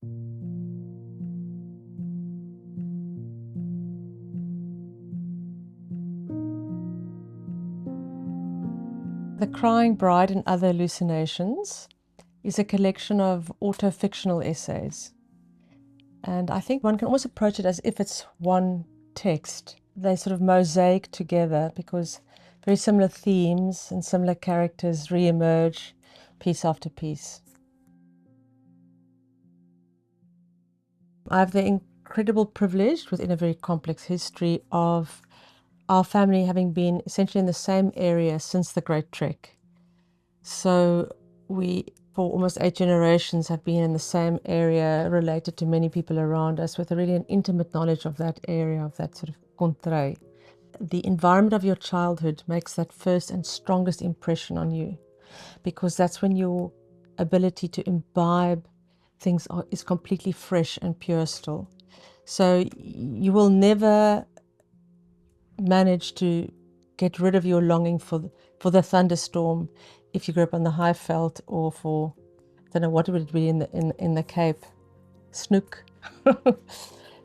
The Crying Bride and Other Hallucinations is a collection of auto-fictional essays. And I think one can almost approach it as if it's one text. They sort of mosaic together because very similar themes and similar characters re-emerge piece after piece. I have the incredible privilege within a very complex history of our family having been essentially in the same area since the Great Trek. So we, for almost 8 generations, have been in the same area, related to many people around us, with an intimate knowledge of that area, of that sort of contrée. The environment of your childhood makes that first and strongest impression on you, because that's when your ability to imbibe things is completely fresh and pure still. So you will never manage to get rid of your longing for the thunderstorm if you grew up on the high veld, or for, I don't know, what would it be in the Cape? Snoek.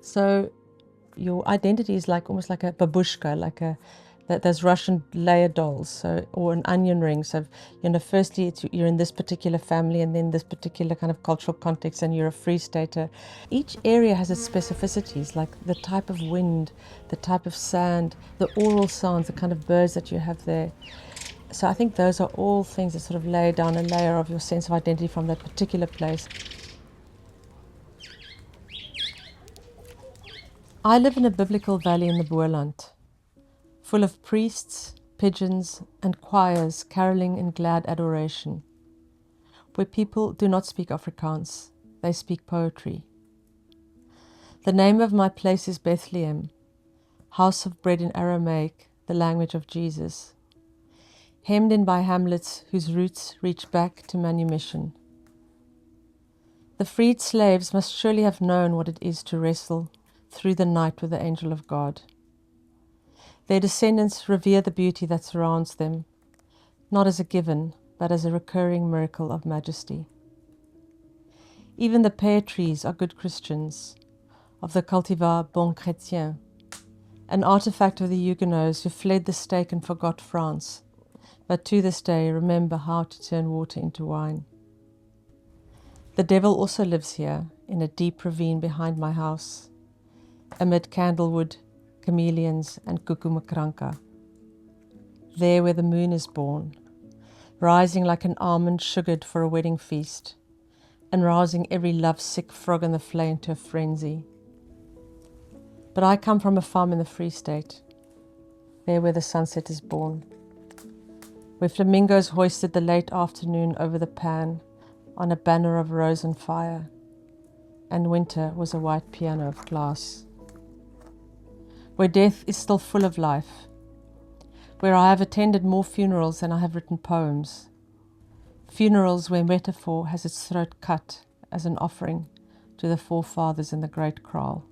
So your identity is like almost like a babushka, those Russian layer dolls, so, or an onion ring. So, you know, firstly you're in this particular family, and then this particular kind of cultural context, and you're a free stater. Each area has its specificities, like the type of wind, the type of sand, the oral sounds, the kind of birds that you have there. So I think those are all things that sort of lay down a layer of your sense of identity from that particular place. I live in a biblical valley in the Boerland, full of priests, pigeons, and choirs caroling in glad adoration, where people do not speak Afrikaans, they speak poetry. The name of my place is Bethlehem, house of bread in Aramaic, the language of Jesus, hemmed in by hamlets whose roots reach back to manumission. The freed slaves must surely have known what it is to wrestle through the night with the angel of God. Their descendants revere the beauty that surrounds them, not as a given, but as a recurring miracle of majesty. Even the pear trees are good Christians, of the cultivar bon chrétien, an artifact of the Huguenots who fled the stake and forgot France, but to this day remember how to turn water into wine. The devil also lives here, in a deep ravine behind my house, amid candlewood, chameleons, and kukumakranka. There where the moon is born, rising like an almond sugared for a wedding feast, and rousing every love-sick frog in the flame into a frenzy. But I come from a farm in the Free State, there where the sunset is born, where flamingos hoisted the late afternoon over the pan on a banner of rose and fire, and winter was a white piano of glass. Where death is still full of life, where I have attended more funerals than I have written poems, funerals where metaphor has its throat cut as an offering to the forefathers in the great kraal.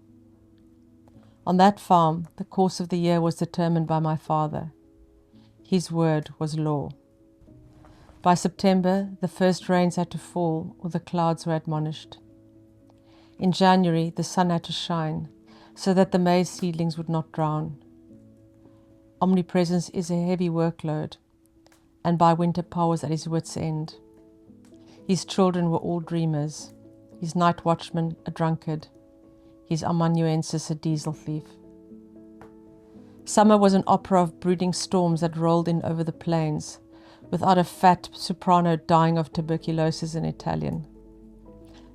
On that farm, the course of the year was determined by my father. His word was law. By September, the first rains had to fall, or the clouds were admonished. In January, the sun had to shine, so that the maize seedlings would not drown. Omnipresence is a heavy workload, and by winter Pa was at his wits' end. His children were all dreamers, his night watchman a drunkard, his amanuensis a diesel thief. Summer was an opera of brooding storms that rolled in over the plains, without a fat soprano dying of tuberculosis in Italian.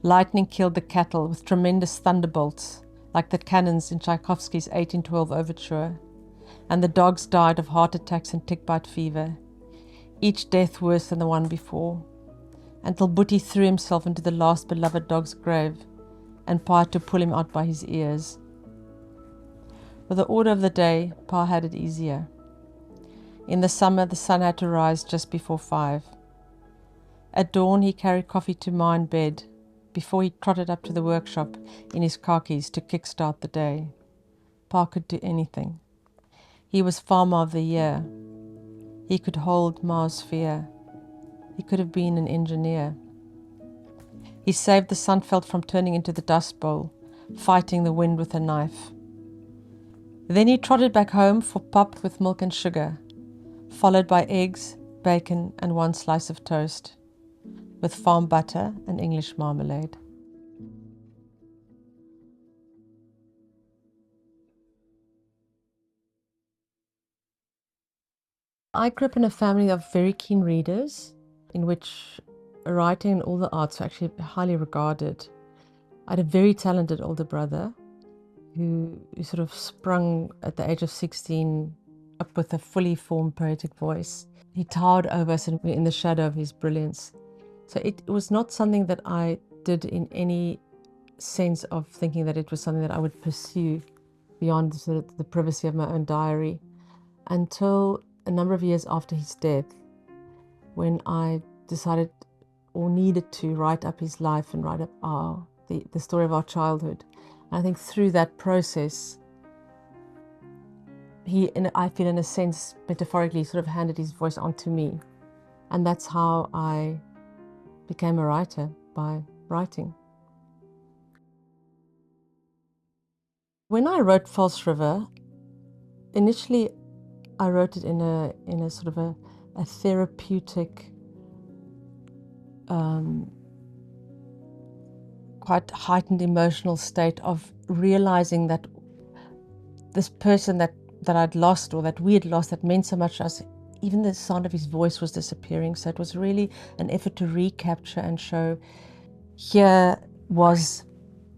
Lightning killed the cattle with tremendous thunderbolts, like the cannons in Tchaikovsky's 1812 overture, and the dogs died of heart attacks and tick-bite fever, each death worse than the one before, until Boetie threw himself into the last beloved dog's grave, and Pa had to pull him out by his ears. With the order of the day, Pa had it easier. In the summer, the sun had to rise just before 5. At dawn, he carried coffee to Ma in bed, before he trotted up to the workshop in his khakis to kickstart the day. Pa could do anything. He was Farmer of the Year. He could hold Ma's fear. He could have been an engineer. He saved the Sunveld from turning into the Dust Bowl, fighting the wind with a knife. Then he trotted back home for pap with milk and sugar, followed by eggs, bacon and one slice of toast, with farm butter and English marmalade. I grew up in a family of very keen readers, in which writing and all the arts were actually highly regarded. I had a very talented older brother who sort of sprung at the age of 16 up with a fully formed poetic voice. He towered over us in the shadow of his brilliance. So it was not something that I did in any sense of thinking that it was something that I would pursue beyond sort of the privacy of my own diary, until a number of years after his death, when I decided or needed to write up his life and write up the story of our childhood. And I think through that process, I feel in a sense, metaphorically, sort of handed his voice onto me. And that's how I became a writer, by writing. When I wrote 𝘍𝘍𝘭𝘴𝘦, initially I wrote it in a sort of a therapeutic, quite heightened emotional state of realizing that this person that I'd lost, or that we had lost, that meant so much to us, even the sound of his voice was disappearing. So it was really an effort to recapture and show, here was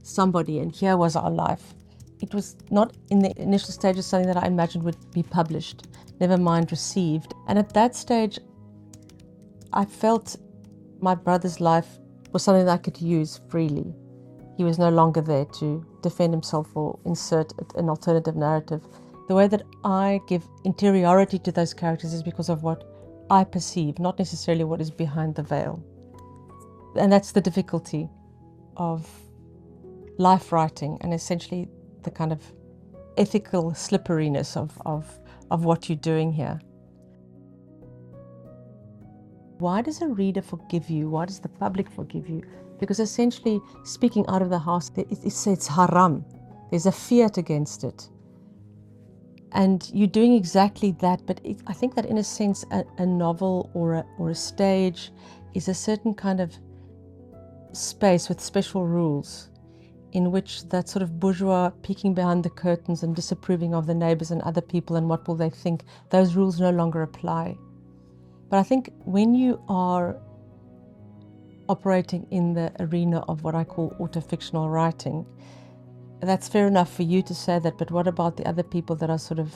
somebody and here was our life. It was not in the initial stages something that I imagined would be published, never mind received. And at that stage, I felt my brother's life was something that I could use freely. He was no longer there to defend himself or insert an alternative narrative. The way that I give interiority to those characters is because of what I perceive, not necessarily what is behind the veil. And that's the difficulty of life writing, and essentially the kind of ethical slipperiness of what you're doing here. Why does a reader forgive you? Why does the public forgive you? Because essentially, speaking out of the house, it's haram. There's a fiat against it. And you're doing exactly that, but I think that in a sense, a novel or a stage is a certain kind of space with special rules, in which that sort of bourgeois peeking behind the curtains and disapproving of the neighbors and other people and what will they think, those rules no longer apply. But I think when you are operating in the arena of what I call autofictional writing, that's fair enough for you to say that, but what about the other people that are sort of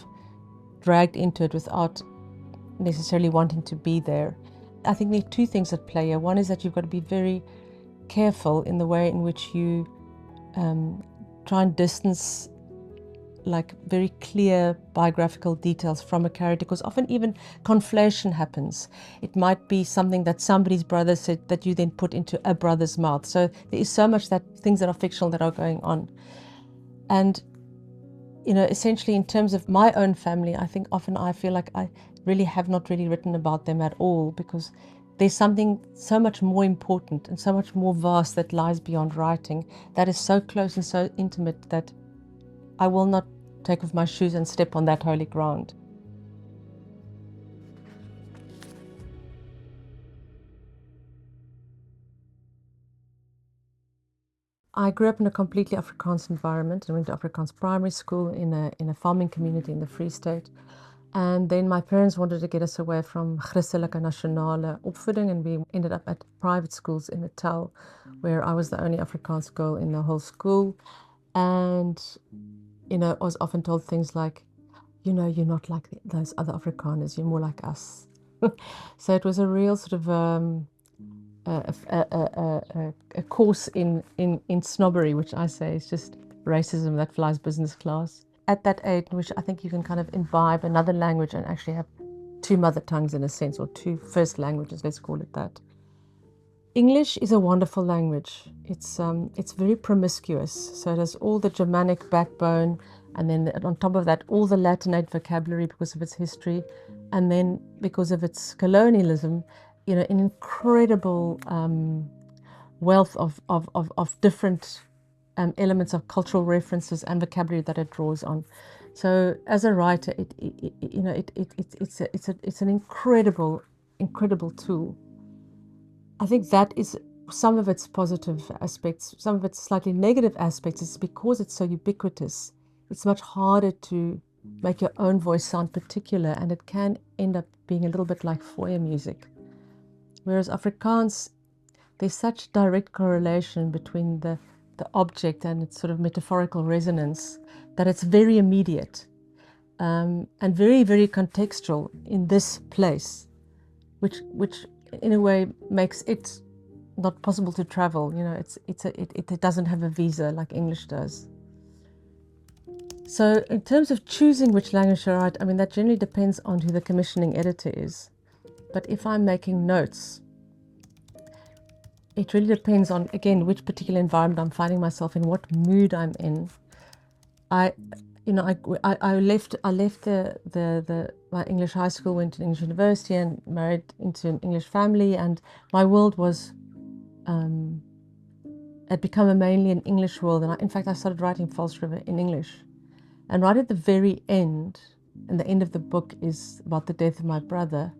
dragged into it without necessarily wanting to be there? I think there are two things at play here. One is that you've got to be very careful in the way in which you try and distance like very clear biographical details from a character, because often even conflation happens. It might be something that somebody's brother said that you then put into a brother's mouth. So there is so much that things that are fictional that are going on. And, you know, essentially in terms of my own family, I think often I feel like I really have not really written about them at all, because there's something so much more important and so much more vast that lies beyond writing, that is so close and so intimate that I will not take off my shoes and step on that holy ground. I grew up in a completely Afrikaans environment. I went to Afrikaans primary school in a farming community in the Free State. And then my parents wanted to get us away from Christelike nasionale opvoeding, and we ended up at private schools in Natal, where I was the only Afrikaans girl in the whole school. And, you know, I was often told things like, you know, you're not like those other Afrikaners, you're more like us. So it was a real sort of a course in snobbery, which I say is just racism that flies business class. At that age, in which I think you can kind of imbibe another language and actually have two mother tongues in a sense, or two first languages, let's call it that. English is a wonderful language. It's very promiscuous. So it has all the Germanic backbone, and then on top of that, all the Latinate vocabulary because of its history, and then because of its colonialism, you know, an incredible wealth of different elements of cultural references and vocabulary that it draws on. So as a writer, it's an incredible tool. I think that is some of its positive aspects. Some of its slightly negative aspects is because it's so ubiquitous. It's much harder to make your own voice sound particular, and it can end up being a little bit like foyer music. Whereas Afrikaans, there's such direct correlation between the object and its sort of metaphorical resonance that it's very immediate and very, very contextual in this place, which in a way makes it not possible to travel. You know, it doesn't have a visa like English does. So in terms of choosing which language to write, I mean, that generally depends on who the commissioning editor is. But if I'm making notes, it really depends on, again, which particular environment I'm finding myself in, what mood I'm in. I left my English high school, went to English university, and married into an English family, and my world was had become mainly an English world. And in fact, I started writing 𝘍𝘍𝘭𝘴 in English. And right at the very end, and the end of the book is about the death of my brother,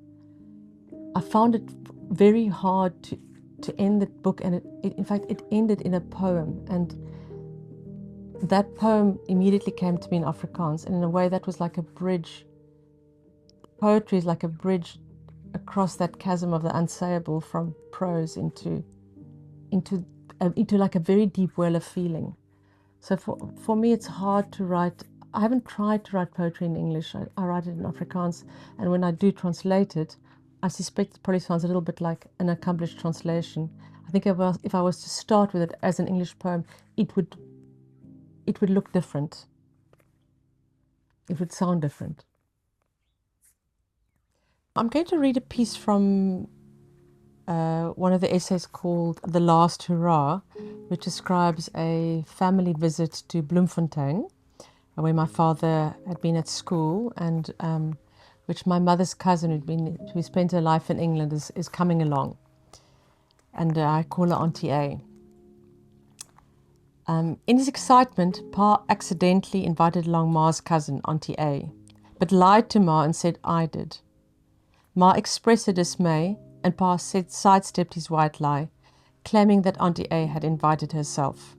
I found it very hard to end the book, and in fact, it ended in a poem. And that poem immediately came to me in Afrikaans, and in a way that was like a bridge. Poetry is like a bridge across that chasm of the unsayable from prose into like a very deep well of feeling. So for me, it's hard to write. I haven't tried to write poetry in English. I write it in Afrikaans, and when I do translate it, I suspect it probably sounds a little bit like an accomplished translation. I think if I was to start with it as an English poem, it would look different. It would sound different. I'm going to read a piece from one of the essays called The Last Hurrah, which describes a family visit to Bloemfontein, where my father had been at school, and which my mother's cousin, who spent her life in England, is coming along. And I call her Auntie A. In his excitement, Pa accidentally invited along Ma's cousin, Auntie A, but lied to Ma and said I did. Ma expressed her dismay, and Pa sidestepped his white lie, claiming that Auntie A had invited herself.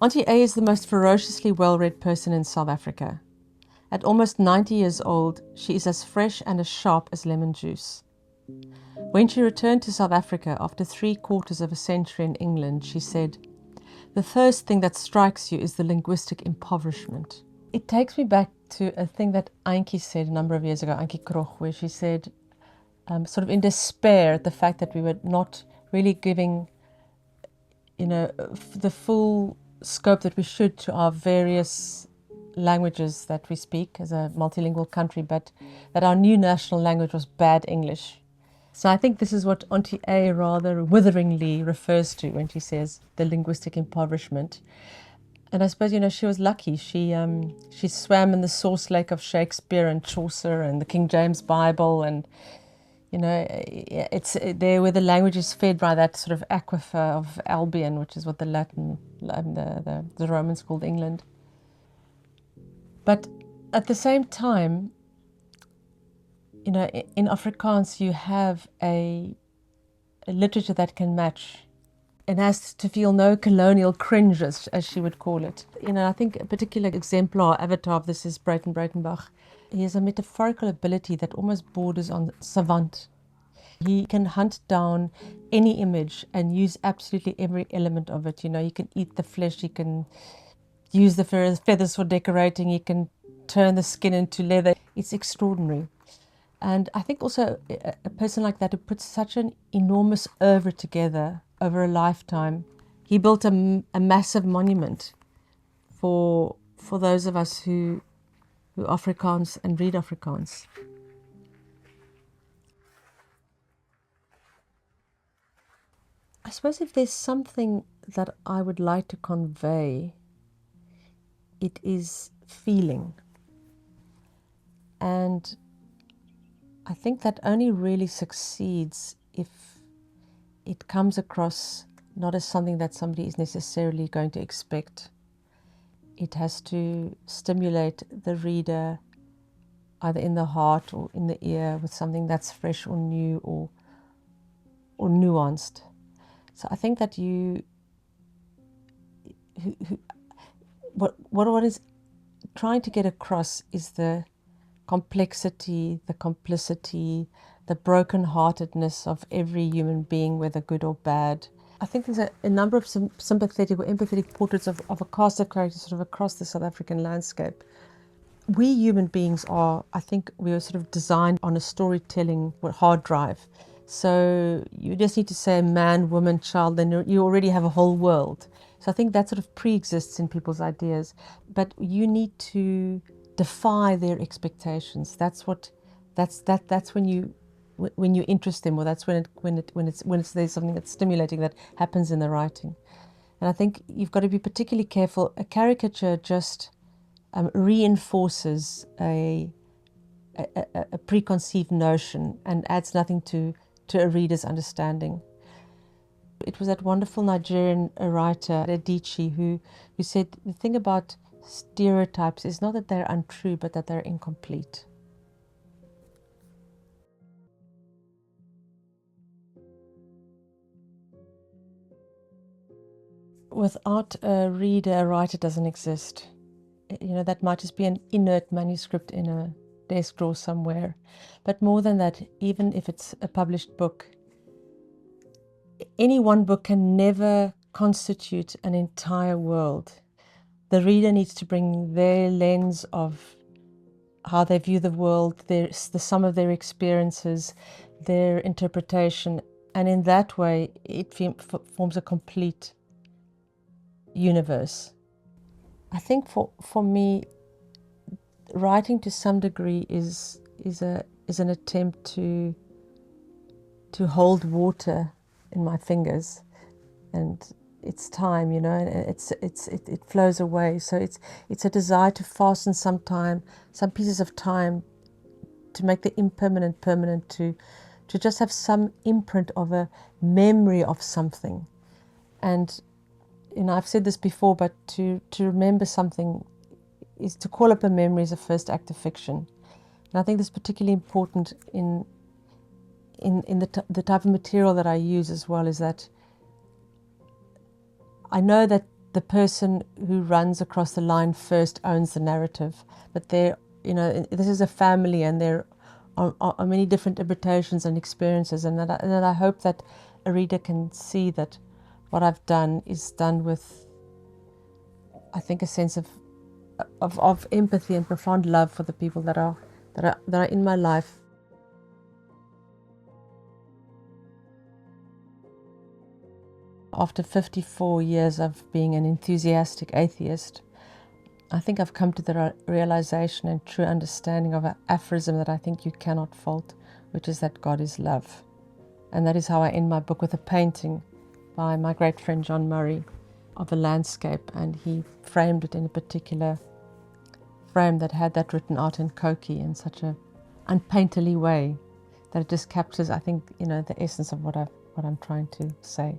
Auntie A is the most ferociously well-read person in South Africa. At almost 90 years old, she is as fresh and as sharp as lemon juice. When she returned to South Africa after 3/4 of a century in England, she said, "The first thing that strikes you is the linguistic impoverishment." It takes me back to a thing that Auntie said a number of years ago, Auntie Kroch, where she said, sort of in despair at the fact that we were not really giving, the full scope that we should to our various languages that we speak as a multilingual country, but that our new national language was bad English. So I think this is what Auntie A rather witheringly refers to when she says the linguistic impoverishment. And I suppose, she was lucky. She swam in the source lake of Shakespeare and Chaucer and the King James Bible, and it's there where the language is fed by that sort of aquifer of Albion, which is what the Romans called England. But at the same time, in Afrikaans you have a literature that can match and has to feel no colonial cringe, as she would call it. I think a particular exemplar avatar of this is Breyten Breytenbach. He has a metaphorical ability that almost borders on savant. He can hunt down any image and use absolutely every element of it. He can eat the flesh, he can use the feathers for decorating, he can turn the skin into leather. It's extraordinary. And I think also a person like that who puts such an enormous oeuvre together over a lifetime. He built a massive monument for those of us who Afrikaans and read Afrikaans. I suppose if there's something that I would like to convey, it is feeling. And I think that only really succeeds if it comes across not as something that somebody is necessarily going to expect. It has to stimulate the reader either in the heart or in the ear with something that's fresh or new or nuanced. So I think that what is trying to get across is the complexity, the complicity, the broken-heartedness of every human being, whether good or bad. I think there's a number of sympathetic or empathetic portraits of a cast of characters sort of across the South African landscape. We human beings are, I think we are sort of designed on a storytelling hard drive. So you just need to say man, woman, child, then you already have a whole world. So I think that sort of pre-exists in people's ideas, but you need to defy their expectations. That's when you interest them, or that's when there's something that's stimulating that happens in the writing. And I think you've got to be particularly careful. A caricature just reinforces a preconceived notion and adds nothing to a reader's understanding. It was that wonderful Nigerian writer, Adichie, who said the thing about stereotypes is not that they're untrue, but that they're incomplete. Without a reader, a writer doesn't exist. You know, that might just be an inert manuscript in a desk drawer somewhere. But more than that, even if it's a published book, any one book can never constitute an entire world. The reader needs to bring their lens of how they view the world, the sum of their experiences, their interpretation, and in that way it forms a complete universe. I think for me, writing to some degree is an attempt to hold water in my fingers, and it's time, you know, and it flows away. So it's a desire to fasten some pieces of time, to make the impermanent permanent, to just have some imprint of a memory of something. And you know, I've said this before, but to remember something is to call up a memory is a first act of fiction. And I think this is particularly important in the type of material that I use as well, is that I know that the person who runs across the line first owns the narrative, but there, you know, this is a family, and there are many different interpretations and experiences, and that I hope that a reader can see that what I've done is done with, I think, a sense of empathy and profound love for the people that are in my life. After 54 years of being an enthusiastic atheist, I think I've come to the realization and true understanding of an aphorism that I think you cannot fault, which is that God is love. And that is how I end my book, with a painting by my great friend John Murray of a landscape, and he framed it in a particular frame that had that written out in Koki in such a unpainterly way that it just captures, I think, you know, the essence of what I'm trying to say.